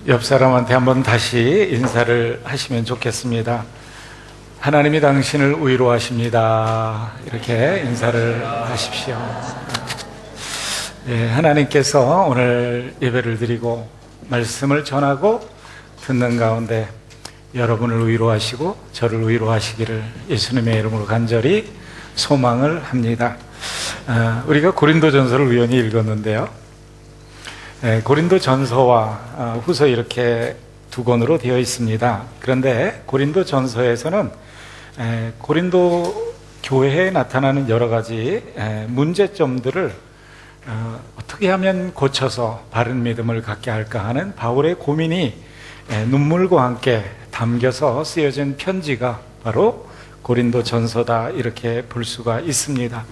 옆 사람한테 한번 다시 인사를 하시면 좋겠습니다. 하나님이 당신을 위로하십니다. 이렇게 인사를 하십시오. 네, 하나님께서 오늘 예배를 드리고 말씀을 전하고 듣는 가운데 여러분을 위로하시고 저를 위로하시기를 예수님의 이름으로 간절히 소망을 합니다. 우리가 고린도전서를 우연히 읽었는데요. 고린도전서와 후서 이렇게 두 권으로 되어 있습니다. 그런데 고린도전서에서는 고린도 교회에 나타나는 여러 가지 문제점들을 어떻게 하면 고쳐서 바른 믿음을 갖게 할까 하는 바울의 고민이 눈물과 함께 담겨서 쓰여진 편지가 바로 고린도전서다, 이렇게 볼 수가 있습니다.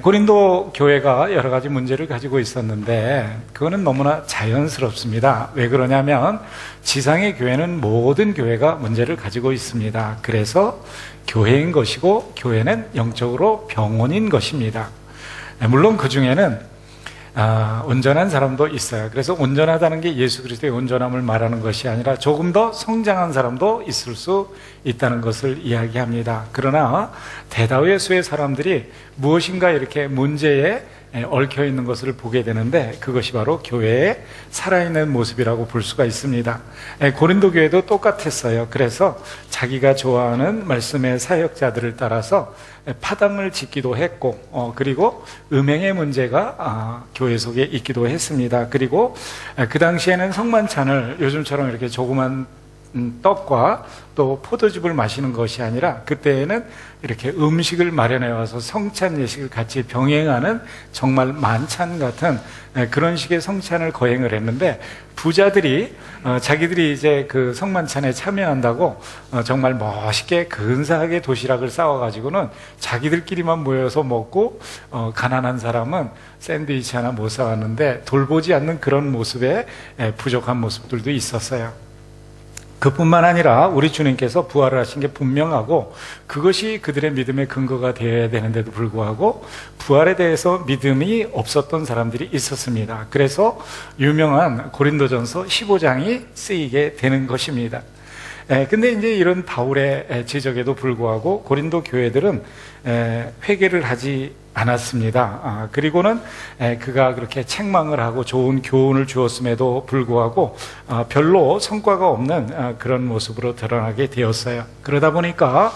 고린도 교회가 여러 가지 문제를 가지고 있었는데 그거는 너무나 자연스럽습니다. 왜 그러냐면 지상의 교회는 모든 교회가 문제를 가지고 있습니다. 그래서 교회인 것이고 교회는 영적으로 병원인 것입니다. 물론 그 중에는 온전한 사람도 있어요. 그래서 온전하다는 게 예수 그리스도의 온전함을 말하는 것이 아니라 조금 더 성장한 사람도 있을 수 있다는 것을 이야기합니다. 그러나 대다수의 수의 사람들이 무엇인가 이렇게 문제에 얽혀 있는 것을 보게 되는데 그것이 바로 교회의 살아있는 모습이라고 볼 수가 있습니다. 고린도 교회도 똑같았어요. 그래서 자기가 좋아하는 말씀의 사역자들을 따라서 파당을 짓기도 했고 그리고 음행의 문제가 교회 속에 있기도 했습니다. 그리고 그 당시에는 성만찬을 요즘처럼 이렇게 조그만 떡과 또 포도즙을 마시는 것이 아니라 그때에는 이렇게 음식을 마련해 와서 성찬 예식을 같이 병행하는 정말 만찬 같은 그런 식의 성찬을 거행을 했는데 부자들이 자기들이 이제 그 성만찬에 참여한다고 정말 멋있게 근사하게 도시락을 싸워가지고는 자기들끼리만 모여서 먹고 가난한 사람은 샌드위치 하나 못 사왔는데 돌보지 않는 그런 모습에 부족한 모습들도 있었어요. 그뿐만 아니라 우리 주님께서 부활을 하신 게 분명하고 그것이 그들의 믿음의 근거가 되어야 되는데도 불구하고 부활에 대해서 믿음이 없었던 사람들이 있었습니다. 그래서 유명한 고린도전서 15장이 쓰이게 되는 것입니다. 근데 이제 이런 바울의 지적에도 불구하고 고린도 교회들은 회개를 하지 않았습니다. 그리고는 그가 그렇게 책망을 하고 좋은 교훈을 주었음에도 불구하고 별로 성과가 없는 그런 모습으로 드러나게 되었어요. 그러다 보니까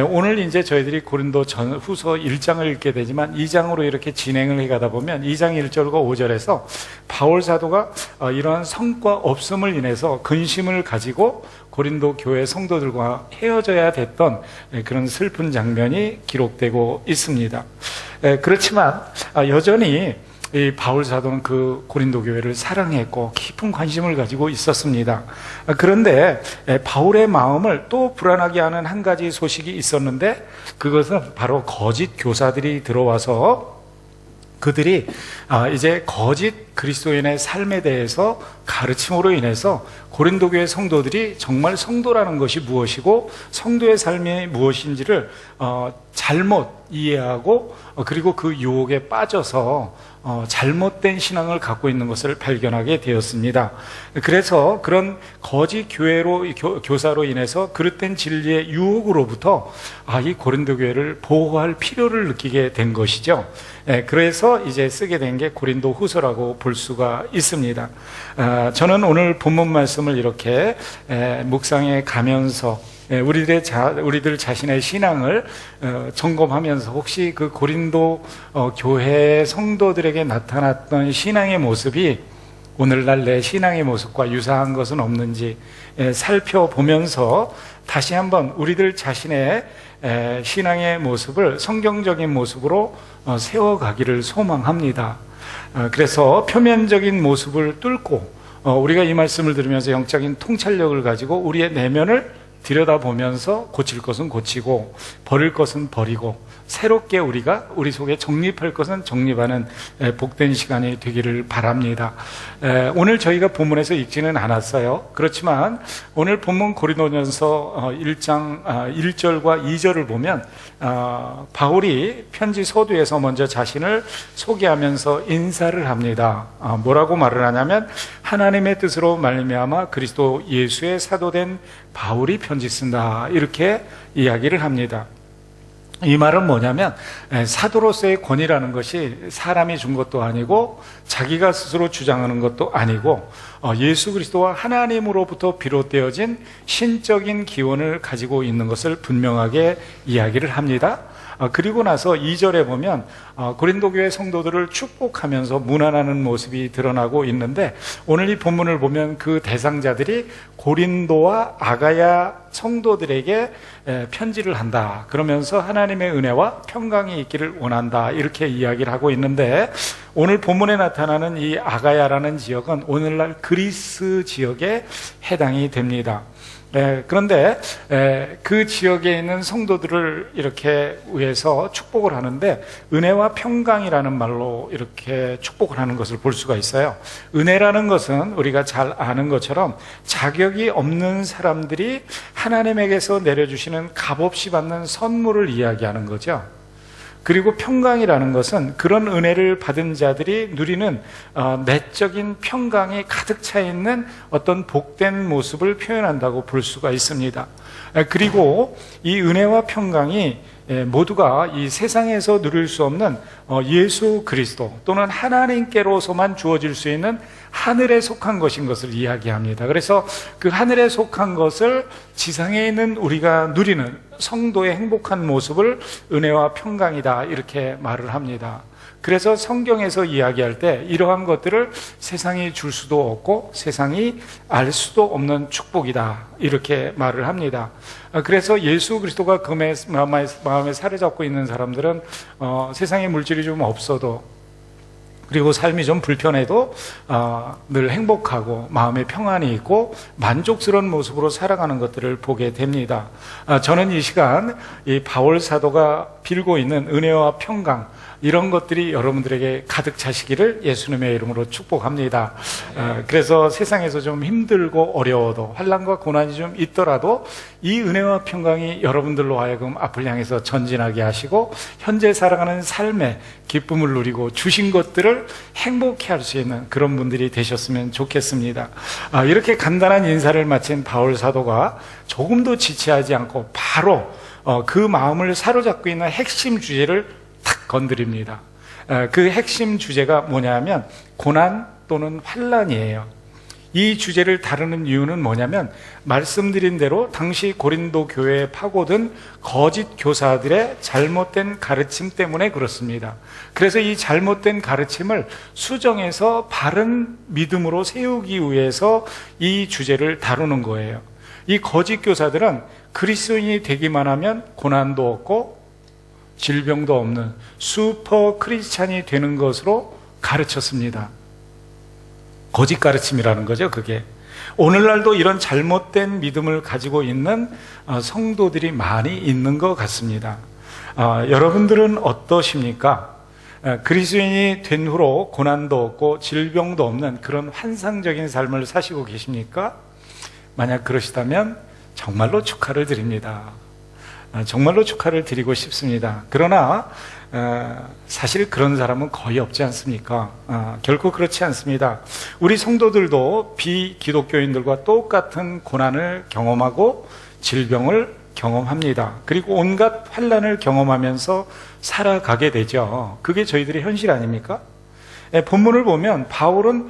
오늘 이제 저희들이 고린도 후서 1장을 읽게 되지만 2장으로 이렇게 진행을 해가다 보면 2장 1절과 5절에서 바울 사도가 이러한 성과 없음을 인해서 근심을 가지고 고린도 교회 성도들과 헤어져야 됐던 그런 슬픈 장면이 기록되고 있습니다. 그렇지만 여전히 이 바울 사도는 그 고린도 교회를 사랑했고 깊은 관심을 가지고 있었습니다. 그런데 바울의 마음을 또 불안하게 하는 한 가지 소식이 있었는데 그것은 바로 거짓 교사들이 들어와서 그들이 이제 거짓 그리스도인의 삶에 대해서 가르침으로 인해서 고린도 교회 성도들이 정말 성도라는 것이 무엇이고 성도의 삶이 무엇인지를 잘못 이해하고 그리고 그 유혹에 빠져서 잘못된 신앙을 갖고 있는 것을 발견하게 되었습니다. 그래서 그런 거짓 교사로 인해서 그릇된 진리의 유혹으로부터 이 고린도 교회를 보호할 필요를 느끼게 된 것이죠. 그래서 이제 쓰게 된 게 고린도 후서라고 볼 수가 있습니다. 저는 오늘 본문 말씀을 이렇게 묵상해 가면서 우리들 자신의 신앙을 점검하면서 혹시 그 고린도 교회 성도들에게 나타났던 신앙의 모습이 오늘날 내 신앙의 모습과 유사한 것은 없는지 살펴보면서 다시 한번 우리들 자신의 신앙의 모습을 성경적인 모습으로 세워가기를 소망합니다. 그래서 표면적인 모습을 뚫고 우리가 이 말씀을 들으면서 영적인 통찰력을 가지고 우리의 내면을 들여다보면서 고칠 것은 고치고 버릴 것은 버리고 새롭게 우리가 우리 속에 정립할 것은 정립하는 복된 시간이 되기를 바랍니다. 오늘 저희가 본문에서 읽지는 않았어요. 그렇지만 오늘 본문 고린도전서 1장 1절과 2절을 보면 바울이 편지 서두에서 먼저 자신을 소개하면서 인사를 합니다. 뭐라고 말을 하냐면 하나님의 뜻으로 말미암아 그리스도 예수의 사도된 바울이 편지 쓴다, 이렇게 이야기를 합니다. 이 말은 뭐냐면 사도로서의 권위라는 것이 사람이 준 것도 아니고 자기가 스스로 주장하는 것도 아니고 예수 그리스도와 하나님으로부터 비롯되어진 신적인 기원을 가지고 있는 것을 분명하게 이야기를 합니다. 그리고 나서 2절에 보면 고린도 교회 성도들을 축복하면서 문안하는 모습이 드러나고 있는데, 오늘 이 본문을 보면 그 대상자들이 고린도와 아가야 성도들에게 편지를 한다, 그러면서 하나님의 은혜와 평강이 있기를 원한다, 이렇게 이야기를 하고 있는데, 오늘 본문에 나타나는 이 아가야라는 지역은 오늘날 그리스 지역에 해당이 됩니다. 그런데 그 지역에 있는 성도들을 이렇게 위해서 축복을 하는데, 은혜와 평강이라는 말로 이렇게 축복을 하는 것을 볼 수가 있어요. 은혜라는 것은 우리가 잘 아는 것처럼 자격이 없는 사람들이 하나님에게서 내려주시는 값없이 받는 선물을 이야기하는 거죠. 그리고 평강이라는 것은 그런 은혜를 받은 자들이 누리는 내적인 평강이 가득 차 있는 어떤 복된 모습을 표현한다고 볼 수가 있습니다. 그리고 이 은혜와 평강이 모두가 이 세상에서 누릴 수 없는 예수 그리스도 또는 하나님께로서만 주어질 수 있는 하늘에 속한 것인 것을 이야기합니다. 그래서 그 하늘에 속한 것을 지상에 있는 우리가 누리는 성도의 행복한 모습을 은혜와 평강이다, 이렇게 말을 합니다. 그래서 성경에서 이야기할 때 이러한 것들을 세상이 줄 수도 없고 세상이 알 수도 없는 축복이다, 이렇게 말을 합니다. 그래서 예수 그리스도가 그 마음에 사로잡고 있는 사람들은 세상에 물질이 좀 없어도, 그리고 삶이 좀 불편해도 늘 행복하고 마음에 평안이 있고 만족스러운 모습으로 살아가는 것들을 보게 됩니다. 저는 이 시간 이 바울 사도가 빌고 있는 은혜와 평강, 이런 것들이 여러분들에게 가득 차시기를 예수님의 이름으로 축복합니다. 그래서 세상에서 좀 힘들고 어려워도, 환난과 고난이 좀 있더라도 이 은혜와 평강이 여러분들로 하여금 앞을 향해서 전진하게 하시고 현재 살아가는 삶의 기쁨을 누리고 주신 것들을 행복해 할 수 있는 그런 분들이 되셨으면 좋겠습니다. 이렇게 간단한 인사를 마친 바울 사도가 조금도 지체하지 않고 바로 그 마음을 사로잡고 있는 핵심 주제를 탁 건드립니다. 그 핵심 주제가 뭐냐면 고난 또는 환난이에요. 이 주제를 다루는 이유는 뭐냐면 말씀드린 대로 당시 고린도 교회에 파고든 거짓 교사들의 잘못된 가르침 때문에 그렇습니다. 그래서 이 잘못된 가르침을 수정해서 바른 믿음으로 세우기 위해서 이 주제를 다루는 거예요. 이 거짓 교사들은 그리스도인이 되기만 하면 고난도 없고 질병도 없는 슈퍼 크리스찬이 되는 것으로 가르쳤습니다. 거짓 가르침이라는 거죠, 그게. 오늘날도 이런 잘못된 믿음을 가지고 있는 성도들이 많이 있는 것 같습니다. 여러분들은 어떠십니까? 그리스도인이 된 후로 고난도 없고 질병도 없는 그런 환상적인 삶을 사시고 계십니까? 만약 그러시다면 정말로 축하를 드립니다. 정말로 축하를 드리고 싶습니다. 그러나 사실 그런 사람은 거의 없지 않습니까? 결코 그렇지 않습니다. 우리 성도들도 비기독교인들과 똑같은 고난을 경험하고 질병을 경험합니다. 그리고 온갖 환난을 경험하면서 살아가게 되죠. 그게 저희들의 현실 아닙니까? 본문을 보면 바울은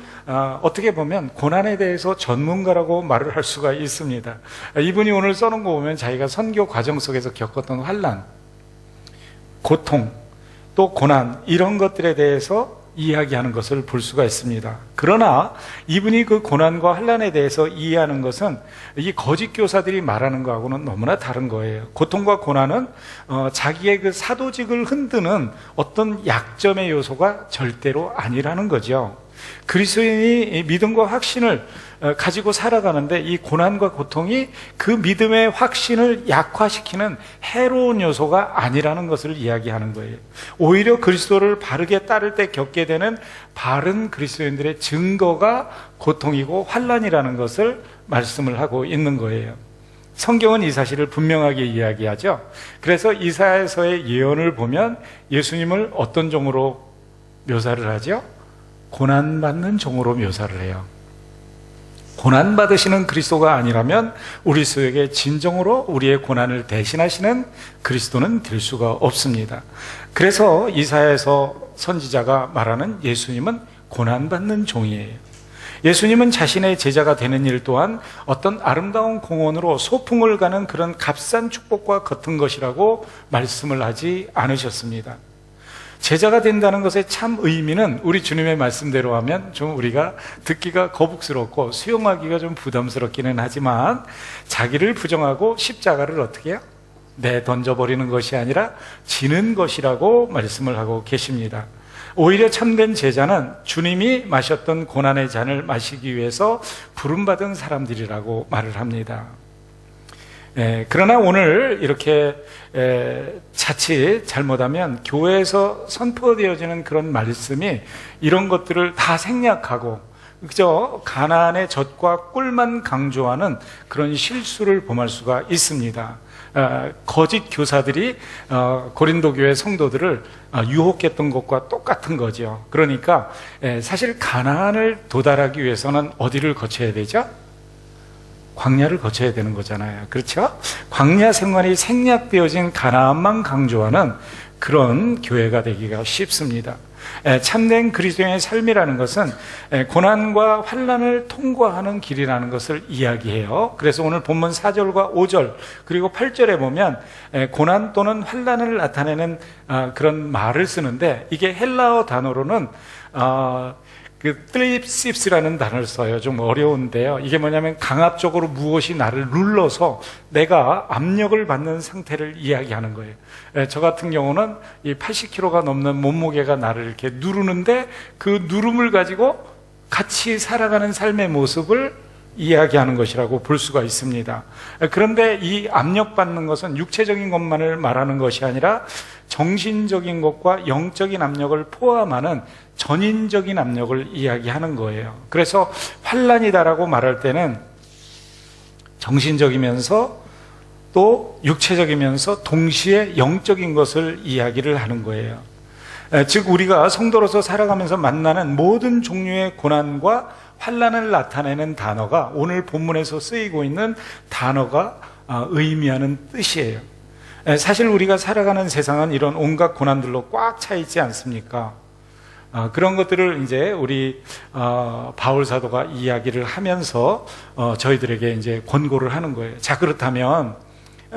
어떻게 보면 고난에 대해서 전문가라고 말을 할 수가 있습니다. 이분이 오늘 써놓은 거 보면 자기가 선교 과정 속에서 겪었던 환난, 고통, 또 고난, 이런 것들에 대해서 이야기하는 것을 볼 수가 있습니다. 그러나 이분이 그 고난과 환난에 대해서 이해하는 것은 이 거짓 교사들이 말하는 거하고는 너무나 다른 거예요. 고통과 고난은 자기의 그 사도직을 흔드는 어떤 약점의 요소가 절대로 아니라는 거죠. 그리스도인이 믿음과 확신을 가지고 살아가는데 이 고난과 고통이 그 믿음의 확신을 약화시키는 해로운 요소가 아니라는 것을 이야기하는 거예요. 오히려 그리스도를 바르게 따를 때 겪게 되는 바른 그리스도인들의 증거가 고통이고 환난이라는 것을 말씀을 하고 있는 거예요. 성경은 이 사실을 분명하게 이야기하죠. 그래서 이사야서의 예언을 보면 예수님을 어떤 종으로 묘사를 하죠? 고난받는 종으로 묘사를 해요. 고난받으시는 그리스도가 아니라면 우리 속에 진정으로 우리의 고난을 대신하시는 그리스도는 될 수가 없습니다. 그래서 이사야서 선지자가 말하는 예수님은 고난받는 종이에요. 예수님은 자신의 제자가 되는 일 또한 어떤 아름다운 공원으로 소풍을 가는 그런 값싼 축복과 같은 것이라고 말씀을 하지 않으셨습니다. 제자가 된다는 것의 참 의미는 우리 주님의 말씀대로 하면 좀 우리가 듣기가 거북스럽고 수용하기가 좀 부담스럽기는 하지만 자기를 부정하고 십자가를 어떻게 해요? 내던져버리는 것이 아니라 지는 것이라고 말씀을 하고 계십니다. 오히려 참된 제자는 주님이 마셨던 고난의 잔을 마시기 위해서 부름받은 사람들이라고 말을 합니다. 그러나 오늘 이렇게 자칫 잘못하면 교회에서 선포되어지는 그런 말씀이 이런 것들을 다 생략하고 그저 가난의 젖과 꿀만 강조하는 그런 실수를 범할 수가 있습니다. 거짓 교사들이 고린도 교회 성도들을 유혹했던 것과 똑같은 거죠. 그러니까 사실 가나안을 도달하기 위해서는 어디를 거쳐야 되죠? 광야를 거쳐야 되는 거잖아요. 그렇죠? 광야 생활이 생략되어진 가나안만 강조하는 그런 교회가 되기가 쉽습니다. 참된 그리스도인의 삶이라는 것은 고난과 환난을 통과하는 길이라는 것을 이야기해요. 그래서 오늘 본문 4절과 5절 그리고 8절에 보면 고난 또는 환난을 나타내는 그런 말을 쓰는데 이게 헬라어 단어로는 그 트립십스라는 단어를 써요. 좀 어려운데요. 이게 뭐냐면 강압적으로 무엇이 나를 눌러서 내가 압력을 받는 상태를 이야기하는 거예요. 저 같은 경우는 이 80kg가 넘는 몸무게가 나를 이렇게 누르는데 그 누름을 가지고 같이 살아가는 삶의 모습을 이야기하는 것이라고 볼 수가 있습니다. 그런데 이 압력받는 것은 육체적인 것만을 말하는 것이 아니라 정신적인 것과 영적인 압력을 포함하는 전인적인 압력을 이야기하는 거예요. 그래서 환난이다라고 말할 때는 정신적이면서 또 육체적이면서 동시에 영적인 것을 이야기를 하는 거예요. 즉 우리가 성도로서 살아가면서 만나는 모든 종류의 고난과 환난을 나타내는 단어가 오늘 본문에서 쓰이고 있는 단어가 의미하는 뜻이에요. 사실 우리가 살아가는 세상은 이런 온갖 고난들로 꽉 차 있지 않습니까? 그런 것들을 이제 우리 바울 사도가 이야기를 하면서 저희들에게 이제 권고를 하는 거예요. 자, 그렇다면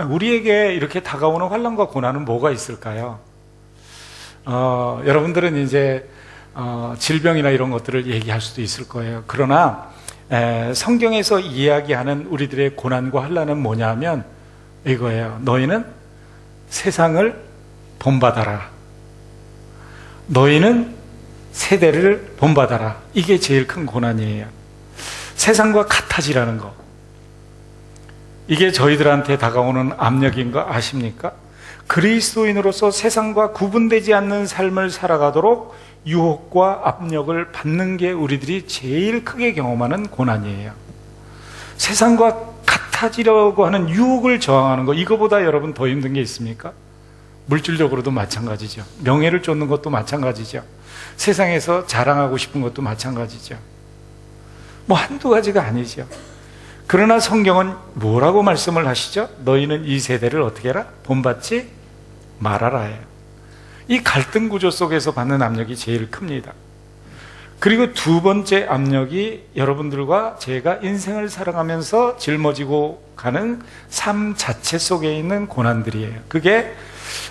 우리에게 이렇게 다가오는 환난과 고난은 뭐가 있을까요? 여러분들은 이제 질병이나 이런 것들을 얘기할 수도 있을 거예요. 그러나 성경에서 이야기하는 우리들의 고난과 환난은 뭐냐면 이거예요. 너희는 세상을 본받아라. 너희는 세대를 본받아라. 이게 제일 큰 고난이에요. 세상과 같아지라는 거. 이게 저희들한테 다가오는 압력인 거 아십니까? 그리스도인으로서 세상과 구분되지 않는 삶을 살아가도록 유혹과 압력을 받는 게 우리들이 제일 크게 경험하는 고난이에요. 세상과 같아지려고 하는 유혹을 저항하는 거, 이거보다 여러분 더 힘든 게 있습니까? 물질적으로도 마찬가지죠. 명예를 쫓는 것도 마찬가지죠. 세상에서 자랑하고 싶은 것도 마찬가지죠. 뭐 한두 가지가 아니죠. 그러나 성경은 뭐라고 말씀을 하시죠? 너희는 이 세대를 어떻게 해라? 본받지 말아라 해요. 이 갈등 구조 속에서 받는 압력이 제일 큽니다. 그리고 두 번째 압력이 여러분들과 제가 인생을 살아가면서 짊어지고 가는 삶 자체 속에 있는 고난들이에요. 그게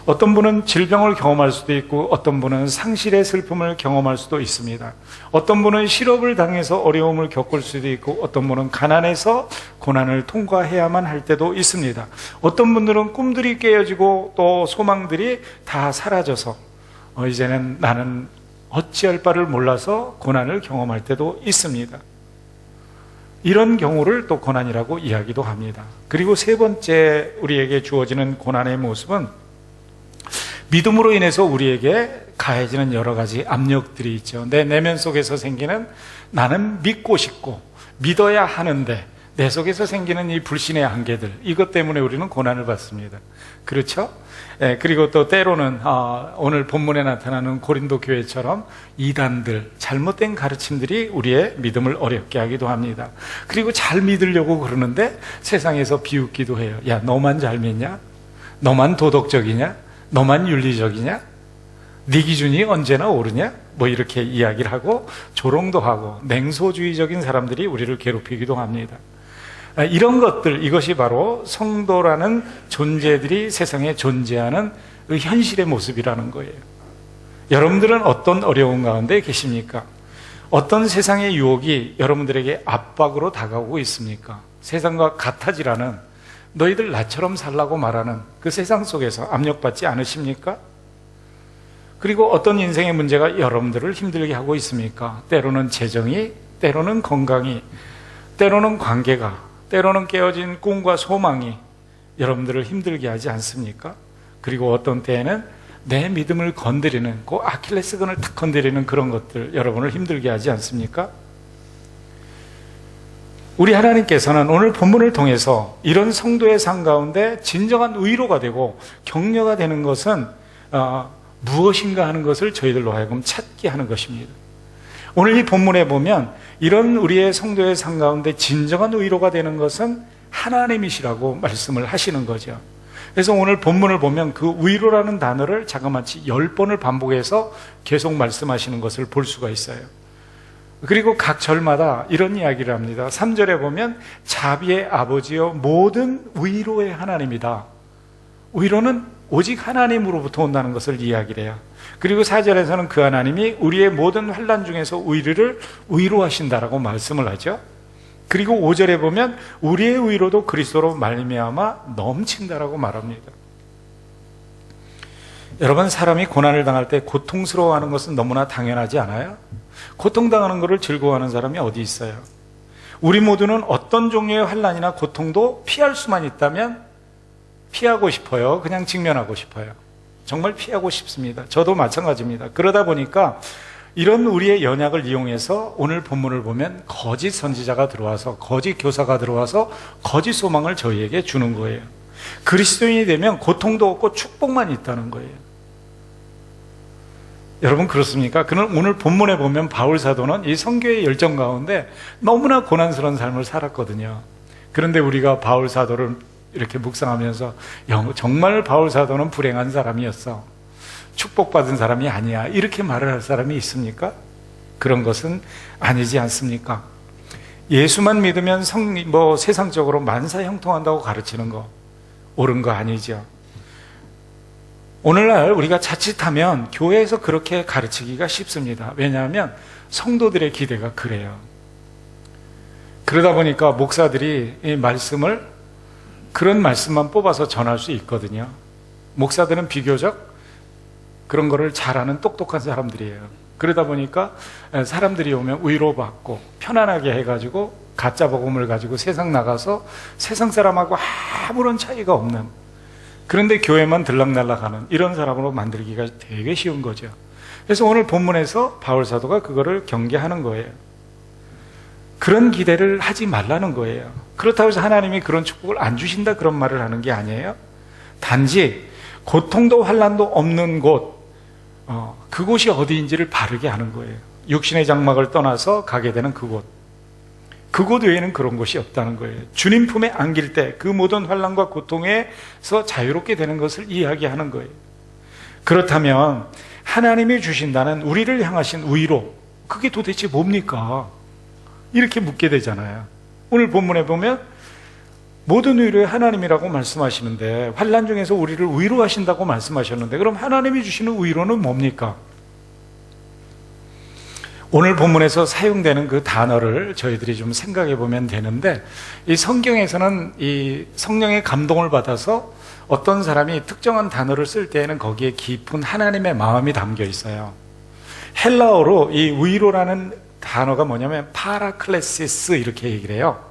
어떤 분은 질병을 경험할 수도 있고 어떤 분은 상실의 슬픔을 경험할 수도 있습니다. 어떤 분은 실업을 당해서 어려움을 겪을 수도 있고 어떤 분은 가난해서 고난을 통과해야만 할 때도 있습니다. 어떤 분들은 꿈들이 깨어지고 또 소망들이 다 사라져서 이제는 나는 어찌할 바를 몰라서 고난을 경험할 때도 있습니다. 이런 경우를 또 고난이라고 이야기도 합니다. 그리고 세 번째 우리에게 주어지는 고난의 모습은 믿음으로 인해서 우리에게 가해지는 여러 가지 압력들이 있죠. 내 내면 속에서 생기는 나는 믿고 싶고 믿어야 하는데 내 속에서 생기는 이 불신의 한계들, 이것 때문에 우리는 고난을 받습니다. 그렇죠? 그리고 또 때로는 오늘 본문에 나타나는 고린도 교회처럼 이단들, 잘못된 가르침들이 우리의 믿음을 어렵게 하기도 합니다. 그리고 잘 믿으려고 그러는데 세상에서 비웃기도 해요. 야, 너만 잘 믿냐? 너만 도덕적이냐? 너만 윤리적이냐? 네 기준이 언제나 옳으냐? 뭐 이렇게 이야기를 하고 조롱도 하고 냉소주의적인 사람들이 우리를 괴롭히기도 합니다. 이런 것들, 이것이 바로 성도라는 존재들이 세상에 존재하는 그 현실의 모습이라는 거예요. 여러분들은 어떤 어려움 가운데 계십니까? 어떤 세상의 유혹이 여러분들에게 압박으로 다가오고 있습니까? 세상과 같아지라는, 너희들 나처럼 살라고 말하는 그 세상 속에서 압력받지 않으십니까? 그리고 어떤 인생의 문제가 여러분들을 힘들게 하고 있습니까? 때로는 재정이, 때로는 건강이, 때로는 관계가, 때로는 깨어진 꿈과 소망이 여러분들을 힘들게 하지 않습니까? 그리고 어떤 때에는 내 믿음을 건드리는, 그 아킬레스건을 탁 건드리는 그런 것들 여러분을 힘들게 하지 않습니까? 우리 하나님께서는 오늘 본문을 통해서 이런 성도의 삶 가운데 진정한 위로가 되고 격려가 되는 것은 무엇인가 하는 것을 저희들로 하여금 찾게 하는 것입니다. 오늘 이 본문에 보면 이런 우리의 성도의 삶 가운데 진정한 위로가 되는 것은 하나님이시라고 말씀을 하시는 거죠. 그래서 오늘 본문을 보면 그 위로라는 단어를 자그마치 10번을 반복해서 계속 말씀하시는 것을 볼 수가 있어요. 그리고 각 절마다 이런 이야기를 합니다. 3절에 보면 자비의 아버지여 모든 위로의 하나님이다. 위로는 오직 하나님으로부터 온다는 것을 이야기를 해요. 그리고 4절에서는 그 하나님이 우리의 모든 환난 중에서 우리를 위로하신다라고 말씀을 하죠. 그리고 5절에 보면 우리의 위로도 그리스도로 말미암아 넘친다라고 말합니다. 여러분, 사람이 고난을 당할 때 고통스러워하는 것은 너무나 당연하지 않아요? 고통당하는 것을 즐거워하는 사람이 어디 있어요? 우리 모두는 어떤 종류의 환난이나 고통도 피할 수만 있다면 피하고 싶어요. 그냥 직면하고 싶어요. 정말 피하고 싶습니다. 저도 마찬가지입니다. 그러다 보니까 이런 우리의 연약을 이용해서 오늘 본문을 보면 거짓 선지자가 들어와서, 거짓 교사가 들어와서 거짓 소망을 저희에게 주는 거예요. 그리스도인이 되면 고통도 없고 축복만 있다는 거예요. 여러분, 그렇습니까? 그는 오늘 본문에 보면 바울 사도는 이 선교의 열정 가운데 너무나 고난스러운 삶을 살았거든요. 그런데 우리가 바울 사도를 이렇게 묵상하면서 정말 바울 사도는 불행한 사람이었어, 축복받은 사람이 아니야, 이렇게 말을 할 사람이 있습니까? 그런 것은 아니지 않습니까? 예수만 믿으면 세상적으로 만사형통한다고 가르치는 거 옳은 거 아니죠. 오늘날 우리가 자칫하면 교회에서 그렇게 가르치기가 쉽습니다. 왜냐하면 성도들의 기대가 그래요. 그러다 보니까 목사들이 이 말씀을, 그런 말씀만 뽑아서 전할 수 있거든요. 목사들은 비교적 그런 거를 잘하는 똑똑한 사람들이에요. 그러다 보니까 사람들이 오면 위로받고 편안하게 해가지고 가짜 복음을 가지고 세상 나가서 세상 사람하고 아무런 차이가 없는, 그런데 교회만 들락날락하는 이런 사람으로 만들기가 되게 쉬운 거죠. 그래서 오늘 본문에서 바울 사도가 그거를 경계하는 거예요. 그런 기대를 하지 말라는 거예요. 그렇다고 해서 하나님이 그런 축복을 안 주신다 그런 말을 하는 게 아니에요. 단지 고통도 환난도 없는 곳, 그곳이 어디인지를 바르게 하는 거예요. 육신의 장막을 떠나서 가게 되는 그곳 외에는 그런 곳이 없다는 거예요. 주님 품에 안길 때 그 모든 환난과 고통에서 자유롭게 되는 것을 이야기하는 거예요. 그렇다면 하나님이 주신다는 우리를 향하신 위로, 그게 도대체 뭡니까? 이렇게 묻게 되잖아요. 오늘 본문에 보면 모든 위로의 하나님이라고 말씀하시는데, 환난 중에서 우리를 위로하신다고 말씀하셨는데, 그럼 하나님이 주시는 위로는 뭡니까? 오늘 본문에서 사용되는 그 단어를 저희들이 좀 생각해 보면 되는데, 이 성경에서는 이 성령의 감동을 받아서 어떤 사람이 특정한 단어를 쓸 때에는 거기에 깊은 하나님의 마음이 담겨 있어요. 헬라어로 이 위로라는 단어가 뭐냐면 파라클레시스 이렇게 얘기를 해요.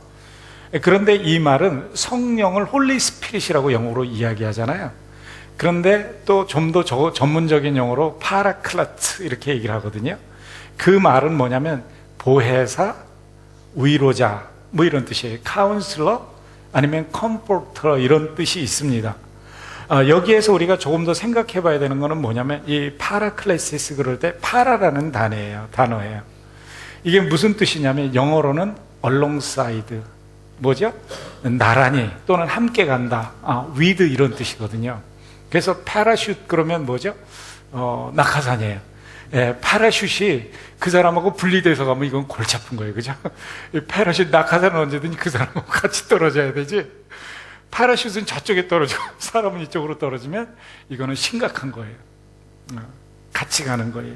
그런데 이 말은 성령을 홀리 스피릿이라고 영어로 이야기하잖아요. 그런데 또 좀 더 전문적인 용어로 파라클라트 이렇게 얘기를 하거든요. 그 말은 뭐냐면 보혜사, 위로자 뭐 이런 뜻이에요. 카운슬러 아니면 컴포터 이런 뜻이 있습니다. 여기에서 우리가 조금 더 생각해 봐야 되는 거는 뭐냐면 이 파라클레시스 그럴 때 파라라는 단어예요. 이게 무슨 뜻이냐면 영어로는 alongside 뭐죠? 나란히 또는 함께 간다, with 이런 뜻이거든요. 그래서 파라슈트 그러면 뭐죠? 낙하산이에요. 예, 파라슈트이 그 사람하고 분리돼서 가면 이건 골치 아픈 거예요, 그죠? 파라슈트 낙하산은 언제든지 그 사람하고 같이 떨어져야 되지. 파라슈트는 저쪽에 떨어지고 사람은 이쪽으로 떨어지면 이거는 심각한 거예요. 같이 가는 거예요.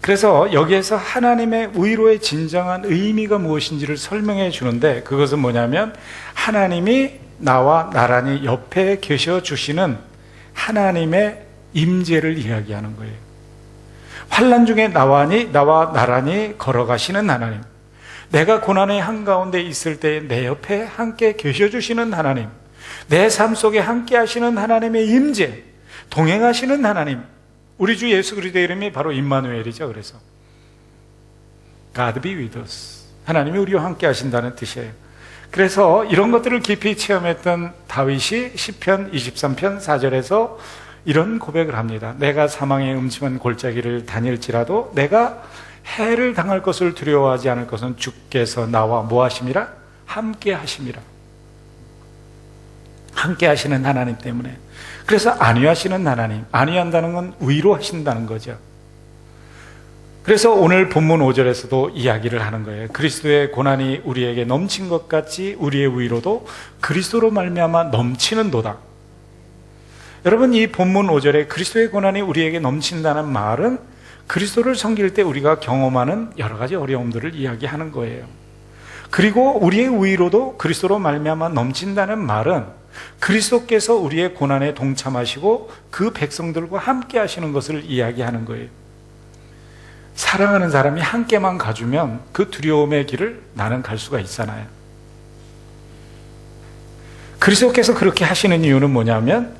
그래서 여기에서 하나님의 위로의 진정한 의미가 무엇인지를 설명해 주는데 그것은 뭐냐면 하나님이 나와 나란히 옆에 계셔 주시는 하나님의 임재를 이야기하는 거예요. 환난 중에 나와 나란히 걸어가시는 하나님, 내가 고난의 한가운데 있을 때 내 옆에 함께 계셔 주시는 하나님, 내 삶 속에 함께 하시는 하나님의 임재, 동행하시는 하나님, 우리 주 예수 그리스도의 이름이 바로 임마누엘이죠. 그래서 God be with us, 하나님이 우리와 함께 하신다는 뜻이에요. 그래서 이런 것들을 깊이 체험했던 다윗이 시편 23편 4절에서 이런 고백을 합니다. 내가 사망의 음침한 골짜기를 다닐지라도 내가 해를 당할 것을 두려워하지 않을 것은 주께서 나와 뭐 하심이라? 함께 하심이라. 함께 하시는 하나님 때문에. 그래서 안위하시는 하나님, 안위한다는 건 위로하신다는 거죠. 그래서 오늘 본문 5절에서도 이야기를 하는 거예요. 그리스도의 고난이 우리에게 넘친 것 같이 우리의 위로도 그리스도로 말미암아 넘치는도다. 여러분, 이 본문 5절에 그리스도의 고난이 우리에게 넘친다는 말은 그리스도를 섬길 때 우리가 경험하는 여러 가지 어려움들을 이야기하는 거예요. 그리고 우리의 위로도 그리스도로 말미암아 넘친다는 말은 그리스도께서 우리의 고난에 동참하시고 그 백성들과 함께 하시는 것을 이야기하는 거예요. 사랑하는 사람이 함께만 가주면 그 두려움의 길을 나는 갈 수가 있잖아요. 그리스도께서 그렇게 하시는 이유는 뭐냐면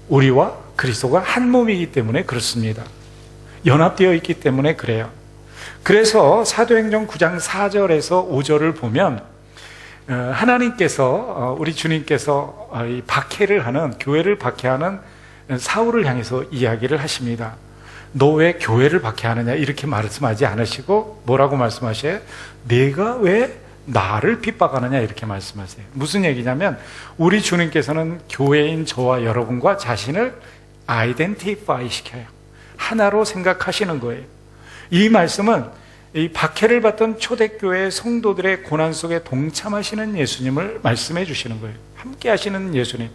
우리와 그리스도가 한 몸이기 때문에 그렇습니다. 연합되어 있기 때문에 그래요. 그래서 사도행전 9장 4절에서 5절을 보면 하나님께서 우리 주님께서 이 박해를 하는, 교회를 박해하는 사울을 향해서 이야기를 하십니다. 너 왜 교회를 박해하느냐 이렇게 말씀하지 않으시고 뭐라고 말씀하셔요? 내가 왜 나를 핍박하느냐 이렇게 말씀하세요. 무슨 얘기냐면 우리 주님께서는 교회인 저와 여러분과 자신을 아이덴티파이 시켜요. 하나로 생각하시는 거예요. 이 말씀은 이 박해를 받던 초대교회 성도들의 고난 속에 동참하시는 예수님을 말씀해 주시는 거예요. 함께 하시는 예수님.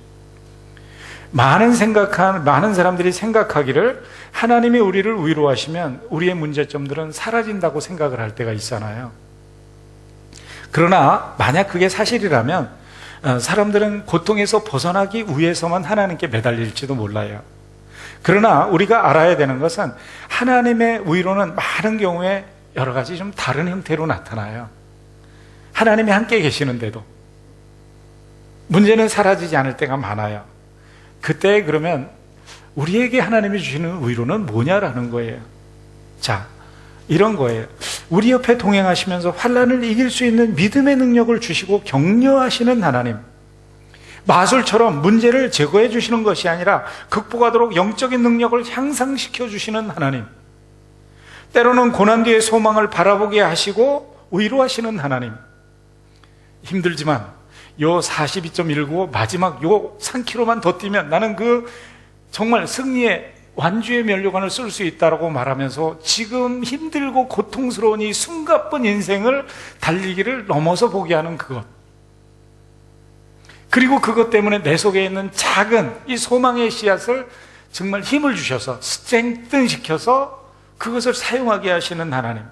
많은 사람들이 생각하기를 하나님이 우리를 위로하시면 우리의 문제점들은 사라진다고 생각을 할 때가 있잖아요. 그러나 만약 그게 사실이라면 사람들은 고통에서 벗어나기 위해서만 하나님께 매달릴지도 몰라요. 그러나 우리가 알아야 되는 것은 하나님의 위로는 많은 경우에 여러 가지 좀 다른 형태로 나타나요. 하나님이 함께 계시는데도 문제는 사라지지 않을 때가 많아요. 그때 그러면 우리에게 하나님이 주시는 위로는 뭐냐라는 거예요. 자, 이런 거예요. 우리 옆에 동행하시면서 환난을 이길 수 있는 믿음의 능력을 주시고 격려하시는 하나님, 마술처럼 문제를 제거해 주시는 것이 아니라 극복하도록 영적인 능력을 향상시켜 주시는 하나님, 때로는 고난 뒤의 소망을 바라보게 하시고 위로하시는 하나님. 힘들지만 요 42.195 마지막 요 3km만 더 뛰면 나는 그 정말 승리의 완주의 면류관을 쓸 수 있다라고 말하면서 지금 힘들고 고통스러운 이 숨가쁜 인생을 달리기를 넘어서 보게 하는 그것, 그리고 그것 때문에 내 속에 있는 작은 이 소망의 씨앗을 정말 힘을 주셔서 스트렝튼 시켜서 그것을 사용하게 하시는 하나님,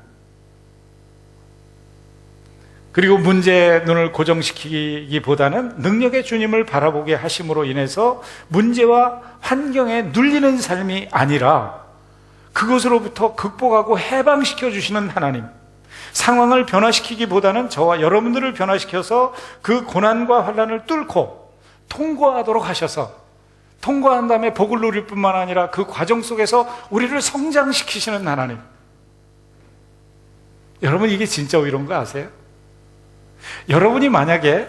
그리고 문제의 눈을 고정시키기보다는 능력의 주님을 바라보게 하심으로 인해서 문제와 환경에 눌리는 삶이 아니라 그것으로부터 극복하고 해방시켜 주시는 하나님, 상황을 변화시키기보다는 저와 여러분들을 변화시켜서 그 고난과 환난을 뚫고 통과하도록 하셔서 통과한 다음에 복을 누릴 뿐만 아니라 그 과정 속에서 우리를 성장시키시는 하나님. 여러분, 이게 진짜 이런 거 아세요? 여러분이 만약에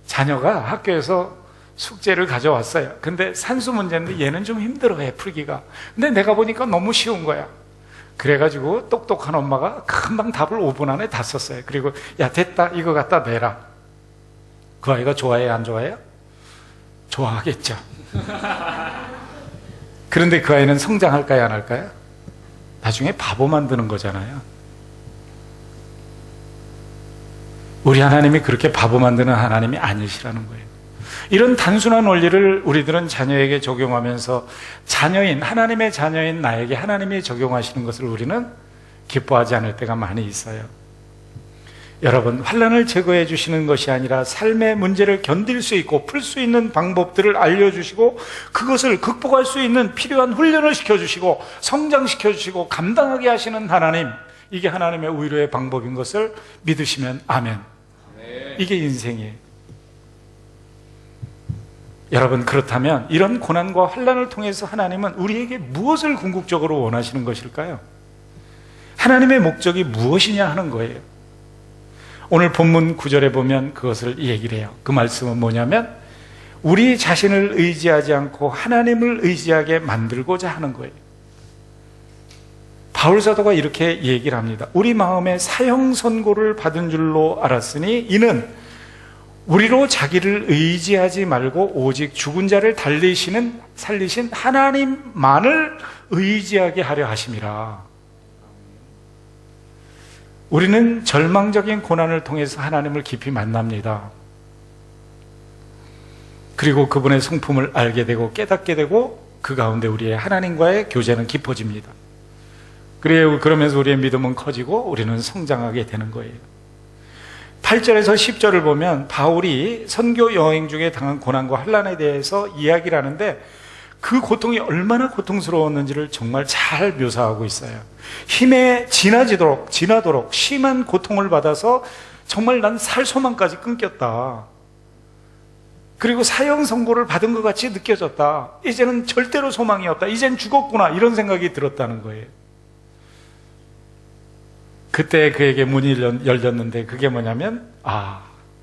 자녀가 학교에서 숙제를 가져왔어요. 근데 산수 문제인데 얘는 좀 힘들어해, 풀기가. 근데 내가 보니까 너무 쉬운 거야. 그래가지고 똑똑한 엄마가 금방 답을 5분 안에 다 썼어요. 그리고 야, 됐다, 이거 갖다 내라. 그 아이가 좋아해요, 안 좋아해요? 좋아하겠죠. 그런데 그 아이는 성장할까요, 안 할까요? 나중에 바보 만드는 거잖아요. 우리 하나님이 그렇게 바보 만드는 하나님이 아니시라는 거예요. 이런 단순한 원리를 우리들은 자녀에게 적용하면서 자녀인, 하나님의 자녀인 나에게 하나님이 적용하시는 것을 우리는 기뻐하지 않을 때가 많이 있어요. 여러분, 환난을 제거해 주시는 것이 아니라 삶의 문제를 견딜 수 있고 풀 수 있는 방법들을 알려주시고 그것을 극복할 수 있는 필요한 훈련을 시켜주시고 성장시켜 주시고 감당하게 하시는 하나님, 이게 하나님의 위로의 방법인 것을 믿으시면 아멘. 이게 인생이에요. 여러분, 그렇다면 이런 고난과 환난을 통해서 하나님은 우리에게 무엇을 궁극적으로 원하시는 것일까요? 하나님의 목적이 무엇이냐 하는 거예요. 오늘 본문 9절에 보면 그것을 얘기를 해요. 그 말씀은 뭐냐면 우리 자신을 의지하지 않고 하나님을 의지하게 만들고자 하는 거예요. 바울 사도가 이렇게 얘기를 합니다. 우리 마음에 사형 선고를 받은 줄로 알았으니 이는 우리로 자기를 의지하지 말고 오직 죽은 자를 살리신 하나님만을 의지하게 하려 하심이라. 우리는 절망적인 고난을 통해서 하나님을 깊이 만납니다. 그리고 그분의 성품을 알게 되고 깨닫게 되고 그 가운데 우리의 하나님과의 교제는 깊어집니다. 그러면서 우리의 믿음은 커지고 우리는 성장하게 되는 거예요. 8절에서 10절을 보면 바울이 선교 여행 중에 당한 고난과 환난에 대해서 이야기를 하는데 그 고통이 얼마나 고통스러웠는지를 정말 잘 묘사하고 있어요. 힘에 지나도록 심한 고통을 받아서 정말 난 살 소망까지 끊겼다. 그리고 사형 선고를 받은 것 같이 느껴졌다. 이제는 절대로 소망이 없다. 이젠 죽었구나. 이런 생각이 들었다는 거예요. 그때 그에게 문이 열렸는데 그게 뭐냐면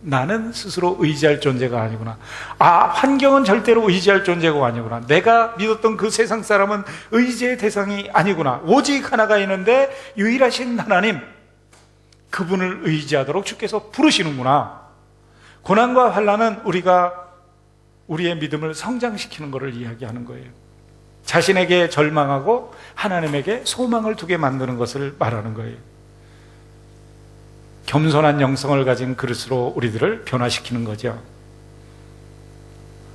나는 스스로 의지할 존재가 아니구나. 환경은 절대로 의지할 존재가 아니구나. 내가 믿었던 그 세상 사람은 의지의 대상이 아니구나. 오직 하나가 있는데 유일하신 하나님, 그분을 의지하도록 주께서 부르시는구나. 고난과 환난은 우리의 믿음을 성장시키는 것을 이야기하는 거예요. 자신에게 절망하고 하나님에게 소망을 두게 만드는 것을 말하는 거예요. 겸손한 영성을 가진 그릇으로 우리들을 변화시키는 거죠.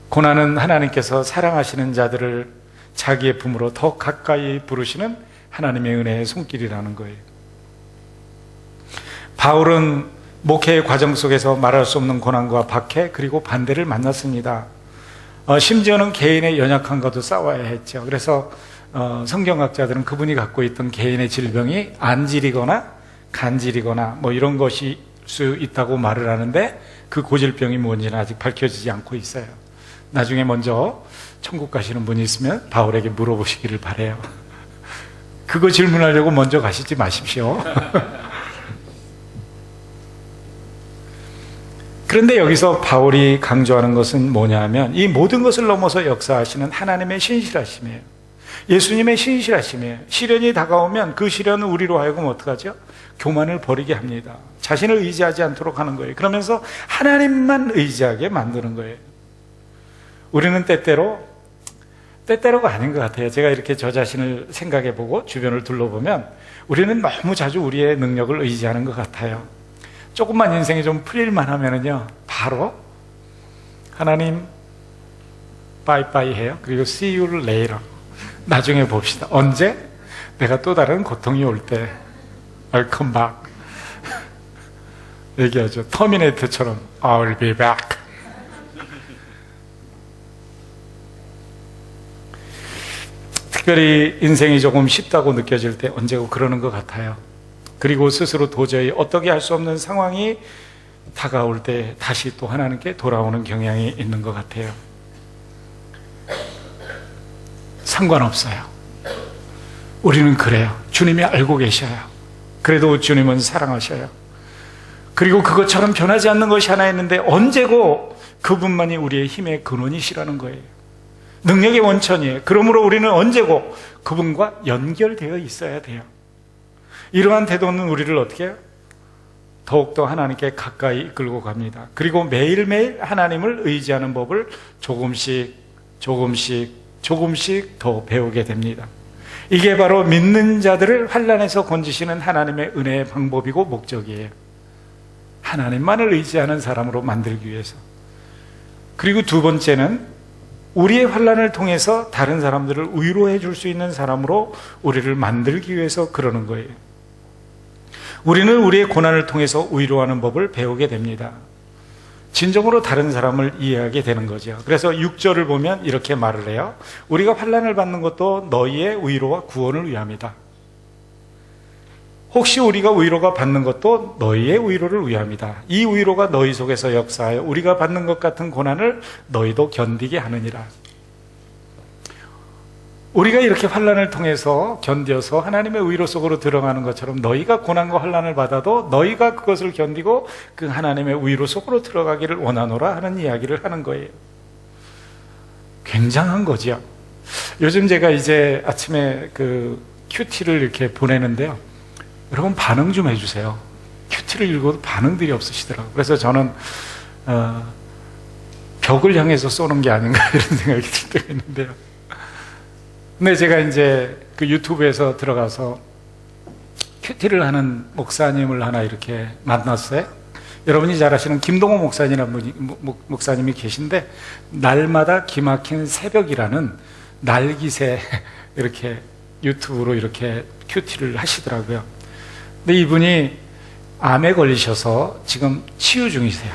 고난은 하나님께서 사랑하시는 자들을 자기의 품으로 더 가까이 부르시는 하나님의 은혜의 손길이라는 거예요. 바울은 목회의 과정 속에서 말할 수 없는 고난과 박해 그리고 반대를 만났습니다. 심지어는 개인의 연약함과도 싸워야 했죠. 그래서 성경학자들은 그분이 갖고 있던 개인의 질병이 안질이거나 간질이거나 이런 것일 수 있다고 말을 하는데 그 고질병이 뭔지는 아직 밝혀지지 않고 있어요. 나중에 먼저 천국 가시는 분이 있으면 바울에게 물어보시기를 바라요. 그거 질문하려고 먼저 가시지 마십시오. 그런데 여기서 바울이 강조하는 것은 뭐냐면 이 모든 것을 넘어서 역사하시는 하나님의 신실하심이에요. 예수님의 신실하심이에요. 시련이 다가오면 그 시련은 우리로 하여금 어떡하죠? 교만을 버리게 합니다. 자신을 의지하지 않도록 하는 거예요. 그러면서 하나님만 의지하게 만드는 거예요. 우리는 때때로가 아닌 것 같아요. 제가 이렇게 저 자신을 생각해보고 주변을 둘러보면 우리는 너무 자주 우리의 능력을 의지하는 것 같아요. 조금만 인생이 좀 풀릴만 하면은요, 바로 하나님 바이바이 해요. 그리고 see you later. 나중에 봅시다. 언제? 내가 또 다른 고통이 올 때 I'll come back. 얘기하죠. 터미네이터처럼 I'll be back. 특별히 인생이 조금 쉽다고 느껴질 때 언제고 그러는 것 같아요. 그리고 스스로 도저히 어떻게 할 수 없는 상황이 다가올 때 다시 또 하나님께 돌아오는 경향이 있는 것 같아요. 상관없어요. 우리는 그래요. 주님이 알고 계셔요. 그래도 주님은 사랑하셔요. 그리고 그것처럼 변하지 않는 것이 하나 있는데 언제고 그분만이 우리의 힘의 근원이시라는 거예요. 능력의 원천이에요. 그러므로 우리는 언제고 그분과 연결되어 있어야 돼요. 이러한 태도는 우리를 어떻게 해요? 더욱더 하나님께 가까이 이끌고 갑니다. 그리고 매일매일 하나님을 의지하는 법을 조금씩 더 배우게 됩니다. 이게 바로 믿는 자들을 환난에서 건지시는 하나님의 은혜의 방법이고 목적이에요. 하나님만을 의지하는 사람으로 만들기 위해서. 그리고 두 번째는 우리의 환난을 통해서 다른 사람들을 위로해 줄 수 있는 사람으로 우리를 만들기 위해서 그러는 거예요. 우리는 우리의 고난을 통해서 위로하는 법을 배우게 됩니다. 진정으로 다른 사람을 이해하게 되는 거죠. 그래서 6절을 보면 이렇게 말을 해요. 우리가 환난을 받는 것도 너희의 위로와 구원을 위함이다. 혹시 우리가 위로가 받는 것도 너희의 위로를 위함이다. 이 위로가 너희 속에서 역사하여 우리가 받는 것 같은 고난을 너희도 견디게 하느니라. 우리가 이렇게 환난을 통해서 견뎌서 하나님의 위로 속으로 들어가는 것처럼 너희가 고난과 환난을 받아도 너희가 그것을 견디고 그 하나님의 위로 속으로 들어가기를 원하노라 하는 이야기를 하는 거예요. 굉장한 거죠. 요즘 제가 이제 아침에 그 큐티를 이렇게 보내는데요. 여러분 반응 좀 해주세요. 큐티를 읽어도 반응들이 없으시더라고요. 그래서 저는 벽을 향해서 쏘는 게 아닌가 이런 생각이 들 때가 있는데요. 근데 제가 이제 그 유튜브에서 들어가서 큐티를 하는 목사님을 하나 이렇게 만났어요. 여러분이 잘 아시는 김동호 목사님이라는 분이, 목사님이 계신데, 날마다 기막힌 새벽이라는 날기새 이렇게 유튜브로 이렇게 큐티를 하시더라고요. 근데 이분이 암에 걸리셔서 지금 치유 중이세요.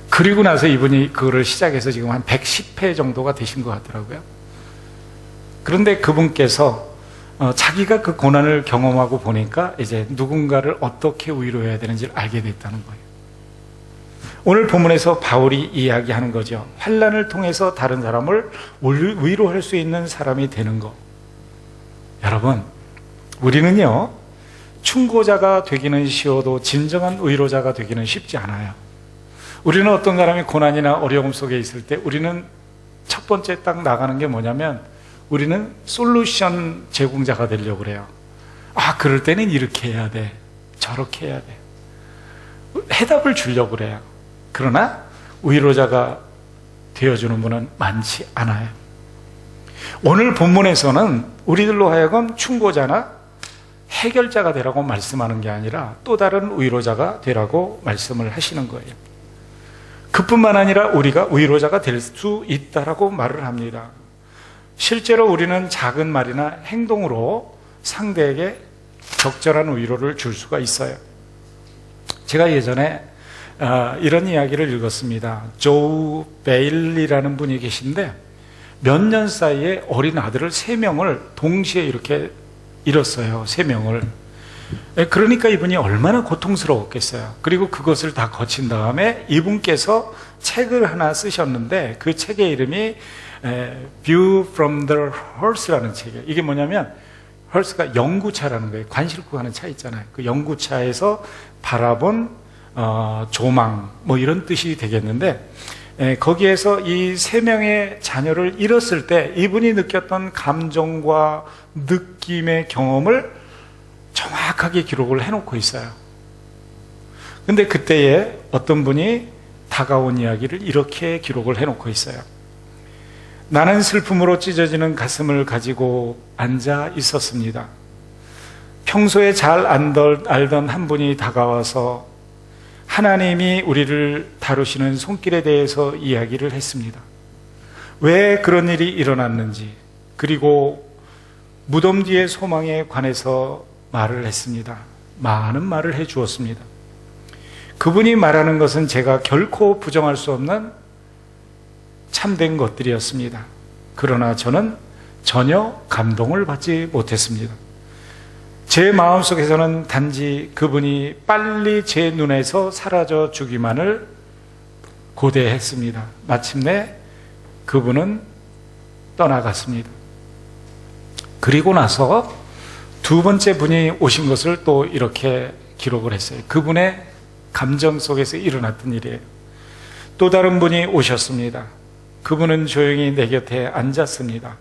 그리고 나서 이분이 그거를 시작해서 지금 한 110회 정도가 되신 것 같더라고요. 그런데 그분께서 자기가 그 고난을 경험하고 보니까 이제 누군가를 어떻게 위로해야 되는지를 알게 됐다는 거예요. 오늘 본문에서 바울이 이야기하는 거죠. 환난을 통해서 다른 사람을 위로할 수 있는 사람이 되는 것. 여러분, 우리는요, 충고자가 되기는 쉬워도 진정한 위로자가 되기는 쉽지 않아요. 우리는 어떤 사람이 고난이나 어려움 속에 있을 때 우리는 첫 번째 딱 나가는 게 뭐냐면 우리는 솔루션 제공자가 되려고 그래요. 아, 그럴 때는 이렇게 해야 돼. 저렇게 해야 돼. 해답을 주려고 그래요. 그러나 위로자가 되어주는 분은 많지 않아요. 오늘 본문에서는 우리들로 하여금 충고자나 해결자가 되라고 말씀하는 게 아니라 또 다른 위로자가 되라고 말씀을 하시는 거예요. 그뿐만 아니라 우리가 위로자가 될 수 있다라고 말을 합니다. 실제로 우리는 작은 말이나 행동으로 상대에게 적절한 위로를 줄 수가 있어요. 제가 예전에 이런 이야기를 읽었습니다. 조 베일리라는 분이 계신데 몇 년 사이에 어린 아들을 3명을 동시에 이렇게 잃었어요. 3명을. 그러니까 이분이 얼마나 고통스러웠겠어요. 그리고 그것을 다 거친 다음에 이분께서 책을 하나 쓰셨는데 그 책의 이름이 View from the Horse라는 책이에요. 이게 뭐냐면 헐스가 영구차라는 거예요. 관 싣고 가는 차 있잖아요. 그 영구차에서 바라본 조망 뭐 이런 뜻이 되겠는데 거기에서 이 3명의 자녀를 잃었을 때 이분이 느꼈던 감정과 느낌의 경험을 정확하게 기록을 해놓고 있어요. 근데 그때에 어떤 분이 다가온 이야기를 이렇게 기록을 해놓고 있어요. 나는 슬픔으로 찢어지는 가슴을 가지고 앉아 있었습니다. 평소에 잘 알던 한 분이 다가와서 하나님이 우리를 다루시는 손길에 대해서 이야기를 했습니다. 왜 그런 일이 일어났는지, 그리고 무덤 뒤의 소망에 관해서 말을 했습니다. 많은 말을 해 주었습니다. 그분이 말하는 것은 제가 결코 부정할 수 없는 참된 것들이었습니다. 그러나 저는 전혀 감동을 받지 못했습니다. 제 마음속에서는 단지 그분이 빨리 제 눈에서 사라져 주기만을 고대했습니다. 마침내 그분은 떠나갔습니다. 그리고 나서 두 번째 분이 오신 것을 또 이렇게 기록을 했어요. 그분의 감정 속에서 일어났던 일이에요. 또 다른 분이 오셨습니다. 그분은 조용히 내 곁에 앉았습니다.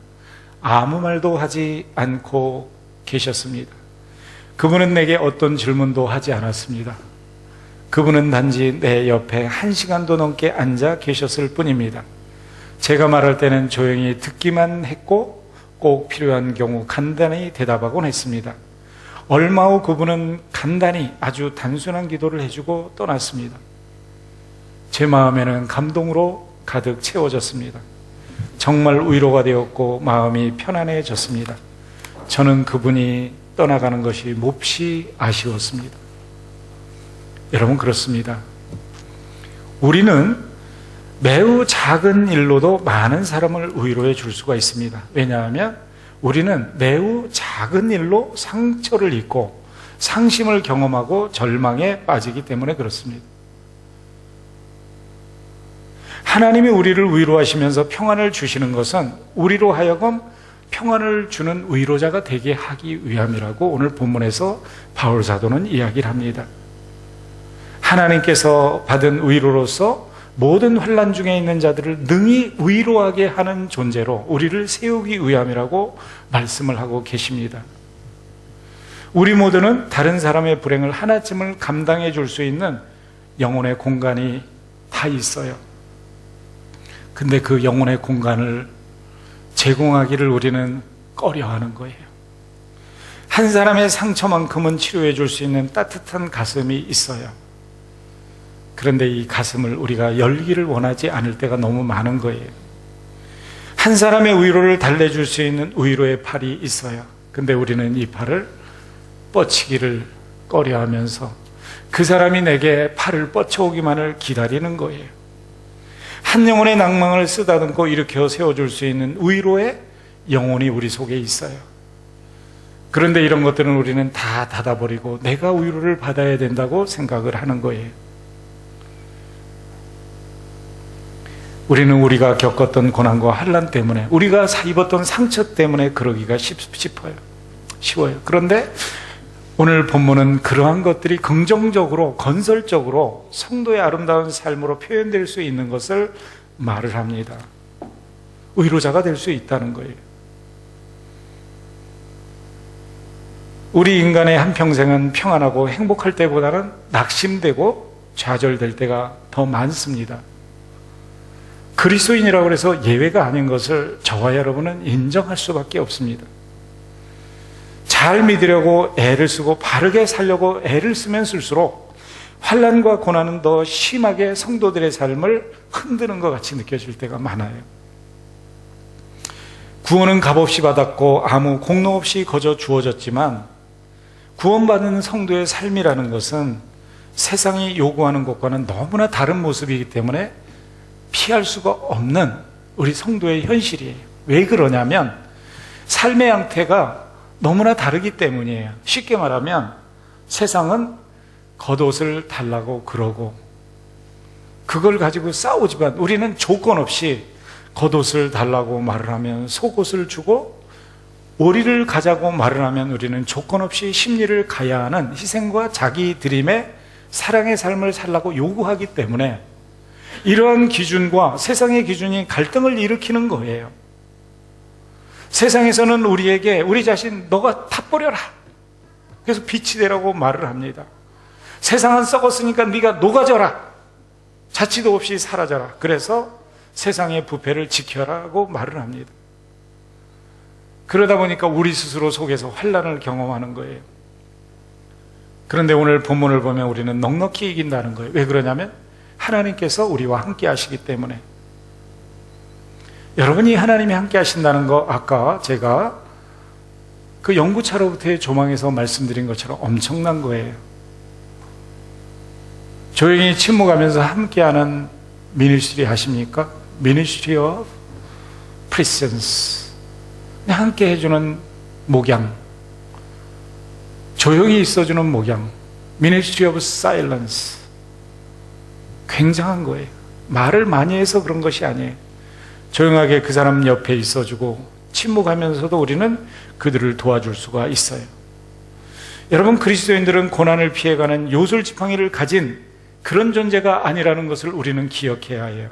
아무 말도 하지 않고 계셨습니다. 그분은 내게 어떤 질문도 하지 않았습니다. 그분은 단지 내 옆에 1시간도 넘게 앉아 계셨을 뿐입니다. 제가 말할 때는 조용히 듣기만 했고 꼭 필요한 경우 간단히 대답하곤 했습니다. 얼마 후 그분은 간단히 아주 단순한 기도를 해주고 떠났습니다. 제 마음에는 감동으로 가득 채워졌습니다. 정말 위로가 되었고 마음이 편안해졌습니다. 저는 그분이 떠나가는 것이 몹시 아쉬웠습니다. 여러분, 그렇습니다. 우리는 매우 작은 일로도 많은 사람을 위로해 줄 수가 있습니다. 왜냐하면 우리는 매우 작은 일로 상처를 입고 상심을 경험하고 절망에 빠지기 때문에 그렇습니다. 하나님이 우리를 위로하시면서 평안을 주시는 것은 우리로 하여금 평안을 주는 위로자가 되게 하기 위함이라고 오늘 본문에서 바울 사도는 이야기를 합니다. 하나님께서 받은 위로로서 모든 환난 중에 있는 자들을 능히 위로하게 하는 존재로 우리를 세우기 위함이라고 말씀을 하고 계십니다. 우리 모두는 다른 사람의 불행을 하나쯤을 감당해 줄 수 있는 영혼의 공간이 다 있어요. 근데 그 영혼의 공간을 제공하기를 우리는 꺼려하는 거예요. 한 사람의 상처만큼은 치료해 줄 수 있는 따뜻한 가슴이 있어요. 그런데 이 가슴을 우리가 열기를 원하지 않을 때가 너무 많은 거예요. 한 사람의 위로를 달래줄 수 있는 위로의 팔이 있어요. 근데 우리는 이 팔을 뻗치기를 꺼려하면서 그 사람이 내게 팔을 뻗쳐오기만을 기다리는 거예요. 한 영혼의 낭망을 쓰다듬고 일으켜 세워줄 수 있는 위로의 영혼이 우리 속에 있어요. 그런데 이런 것들은 우리는 다 닫아버리고 내가 위로를 받아야 된다고 생각을 하는 거예요. 우리는 우리가 겪었던 고난과 환난 때문에, 우리가 입었던 상처 때문에 그러기가 쉬워요. 그런데 오늘 본문은 그러한 것들이 긍정적으로, 건설적으로 성도의 아름다운 삶으로 표현될 수 있는 것을 말을 합니다. 위로자가 될 수 있다는 거예요. 우리 인간의 한평생은 평안하고 행복할 때보다는 낙심되고 좌절될 때가 더 많습니다. 그리스도인이라고 해서 예외가 아닌 것을 저와 여러분은 인정할 수밖에 없습니다. 잘 믿으려고 애를 쓰고 바르게 살려고 애를 쓰면 쓸수록 환난과 고난은 더 심하게 성도들의 삶을 흔드는 것 같이 느껴질 때가 많아요. 구원은 값없이 받았고 아무 공로 없이 거저 주어졌지만 구원받는 성도의 삶이라는 것은 세상이 요구하는 것과는 너무나 다른 모습이기 때문에 피할 수가 없는 우리 성도의 현실이에요. 왜 그러냐면 삶의 양태가 너무나 다르기 때문이에요. 쉽게 말하면 세상은 겉옷을 달라고 그러고 그걸 가지고 싸우지만 우리는 조건 없이 겉옷을 달라고 말을 하면 속옷을 주고 오리를 가자고 말을 하면 우리는 조건 없이 심리를 가야 하는 희생과 자기 드림의 사랑의 삶을 살라고 요구하기 때문에 이러한 기준과 세상의 기준이 갈등을 일으키는 거예요. 세상에서는 우리에게 우리 자신 너가 다 버려라. 그래서 빛이 되라고 말을 합니다. 세상은 썩었으니까 네가 녹아져라. 자취도 없이 사라져라. 그래서 세상의 부패를 지켜라고 말을 합니다. 그러다 보니까 우리 스스로 속에서 환난을 경험하는 거예요. 그런데 오늘 본문을 보면 우리는 넉넉히 이긴다는 거예요. 왜 그러냐면 하나님께서 우리와 함께 하시기 때문에. 여러분이 하나님이 함께 하신다는 거 아까 제가 그 연구차로부터의 조망에서 말씀드린 것처럼 엄청난 거예요. 조용히 침묵하면서 함께하는 미니스트리 하십니까? Ministry of Presence. 함께 해주는 목양, 조용히 있어주는 목양, Ministry of Silence. 굉장한 거예요. 말을 많이 해서 그런 것이 아니에요. 조용하게 그 사람 옆에 있어주고 침묵하면서도 우리는 그들을 도와줄 수가 있어요. 여러분, 그리스도인들은 고난을 피해가는 요술지팡이를 가진 그런 존재가 아니라는 것을 우리는 기억해야 해요.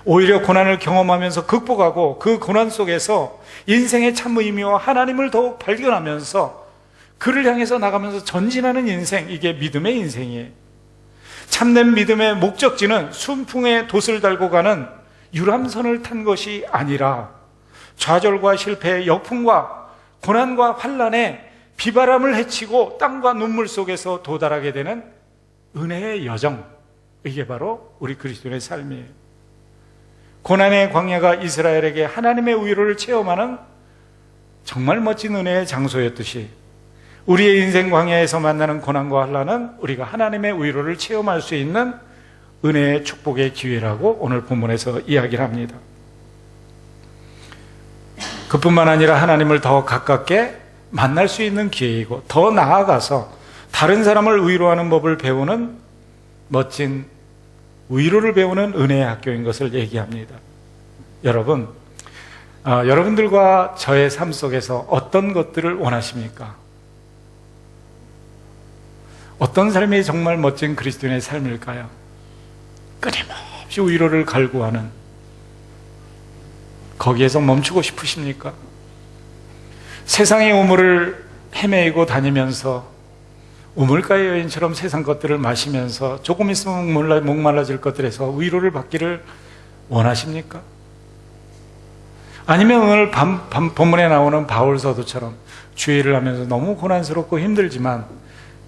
오히려 고난을 경험하면서 극복하고 그 고난 속에서 인생의 참 의미와 하나님을 더욱 발견하면서 그를 향해서 나가면서 전진하는 인생, 이게 믿음의 인생이에요. 참된 믿음의 목적지는 순풍에 돛을 달고 가는 유람선을 탄 것이 아니라 좌절과 실패, 역풍과 고난과 환난에 비바람을 헤치고 땀과 눈물 속에서 도달하게 되는 은혜의 여정, 이게 바로 우리 그리스도인의 삶이에요. 고난의 광야가 이스라엘에게 하나님의 위로를 체험하는 정말 멋진 은혜의 장소였듯이 우리의 인생 광야에서 만나는 고난과 환난은 우리가 하나님의 위로를 체험할 수 있는 은혜의 축복의 기회라고 오늘 본문에서 이야기를 합니다. 그뿐만 아니라 하나님을 더 가깝게 만날 수 있는 기회이고, 더 나아가서 다른 사람을 위로하는 법을 배우는 멋진 위로를 배우는 은혜의 학교인 것을 얘기합니다. 여러분, 여러분들과 저의 삶 속에서 어떤 것들을 원하십니까? 어떤 삶이 정말 멋진 그리스도인의 삶일까요? 끊임없이 위로를 갈구하는, 거기에서 멈추고 싶으십니까? 세상의 우물을 헤매이고 다니면서 우물가의 여인처럼 세상 것들을 마시면서 조금 있으면 목말라질 것들에서 위로를 받기를 원하십니까? 아니면 오늘 본문에 나오는 바울 사도처럼 주의를 하면서 너무 고난스럽고 힘들지만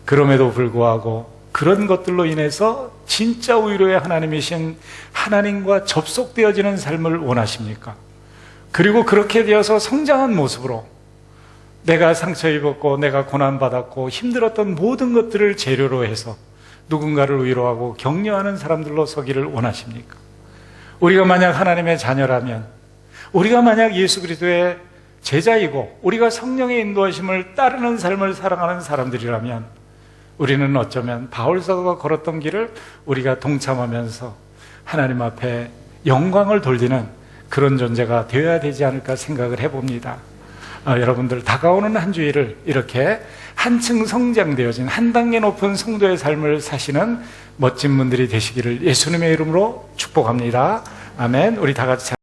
그럼에도 불구하고 그런 것들로 인해서 진짜 위로의 하나님이신 하나님과 접속되어지는 삶을 원하십니까? 그리고 그렇게 되어서 성장한 모습으로 내가 상처 입었고 내가 고난받았고 힘들었던 모든 것들을 재료로 해서 누군가를 위로하고 격려하는 사람들로 서기를 원하십니까? 우리가 만약 하나님의 자녀라면, 우리가 만약 예수 그리스도의 제자이고 우리가 성령의 인도하심을 따르는 삶을 살아가는 사람들이라면 우리는 어쩌면 바울 사도가 걸었던 길을 우리가 동참하면서 하나님 앞에 영광을 돌리는 그런 존재가 되어야 되지 않을까 생각을 해봅니다. 여러분들, 다가오는 한 주일을 이렇게 한층 성장되어진 한 단계 높은 성도의 삶을 사시는 멋진 분들이 되시기를 예수님의 이름으로 축복합니다. 아멘. 우리 다 같이